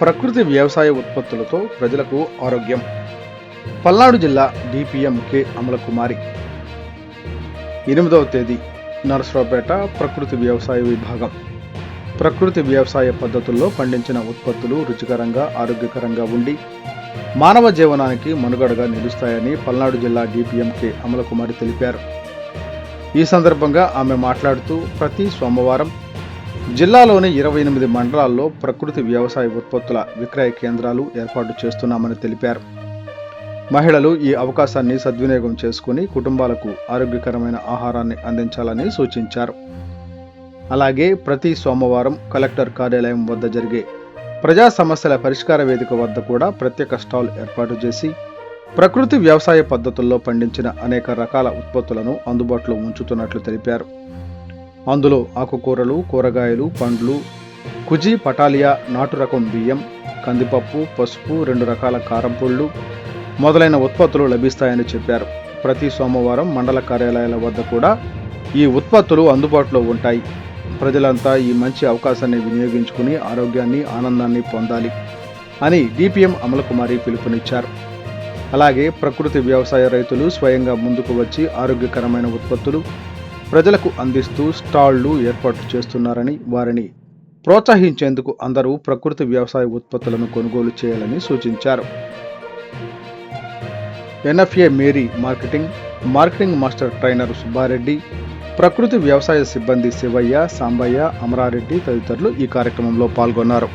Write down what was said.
ప్రకృతి వ్యవసాయ ఉత్పత్తులతో ప్రజలకు ఆరోగ్యం. పల్నాడు జిల్లా డిపిఎం కె అమలకుమారి 8వ తేదీ నరసరావుపేట ప్రకృతి వ్యవసాయ విభాగం. ప్రకృతి వ్యవసాయ పద్ధతుల్లో పండించిన ఉత్పత్తులు రుచికరంగా ఆరోగ్యకరంగా ఉండి మానవ జీవనానికి మనుగడగా నిలుస్తాయని పల్నాడు జిల్లా డిపిఎం కె అమలకుమారి తెలిపారు. ఈ సందర్భంగా ఆమె మాట్లాడుతూ ప్రతి సోమవారం జిల్లాలోని 28 మండలాల్లో ప్రకృతి వ్యవసాయ ఉత్పత్తుల విక్రయ కేంద్రాలు ఏర్పాటు చేస్తున్నామని తెలిపారు. మహిళలు ఈ అవకాశాన్ని సద్వినియోగం చేసుకుని కుటుంబాలకు ఆరోగ్యకరమైన ఆహారాన్ని అందించాలని సూచించారు. అలాగే ప్రతి సోమవారం కలెక్టర్ కార్యాలయం వద్ద జరిగే ప్రజా సమస్యల పరిష్కార వేదిక వద్ద కూడా ప్రత్యేక స్టాల్ ఏర్పాటు చేసి ప్రకృతి వ్యవసాయ పద్ధతుల్లో పండించిన అనేక రకాల ఉత్పత్తులను అందుబాటులో ఉంచుతున్నట్లు తెలిపారు. అందులో ఆకుకూరలు, కూరగాయలు, పండ్లు, కుజి, పటాలియా, నాటు రకం బియ్యం, కందిపప్పు, పసుపు, 2 రకాల కారం పొళ్ళు మొదలైన ఉత్పత్తులు లభిస్తాయని చెప్పారు. ప్రతి సోమవారం మండల కార్యాలయాల వద్ద కూడా ఈ ఉత్పత్తులు అందుబాటులో ఉంటాయి. ప్రజలంతా ఈ మంచి అవకాశాన్ని వినియోగించుకుని ఆరోగ్యాన్ని, ఆనందాన్ని పొందాలి అని డిపిఎం అమలకుమారి పిలుపునిచ్చారు. అలాగే ప్రకృతి వ్యవసాయ రైతులు స్వయంగా ముందుకు వచ్చి ఆరోగ్యకరమైన ఉత్పత్తులు ప్రజలకు అందిస్తూ స్టాళ్లు ఏర్పాటు చేస్తున్నారని, వారిని ప్రోత్సహించేందుకు అందరూ ప్రకృతి వ్యవసాయ ఉత్పత్తులను కొనుగోలు చేయాలని సూచించారు. ఎన్ఎఫ్ఏ మేరీ మార్కెటింగ్ మాస్టర్ ట్రైనర్ సుబ్బారెడ్డి, ప్రకృతి వ్యవసాయ సిబ్బంది శివయ్య, సాంబయ్య, అమరారెడ్డి తదితరులు ఈ కార్యక్రమంలో పాల్గొన్నారు.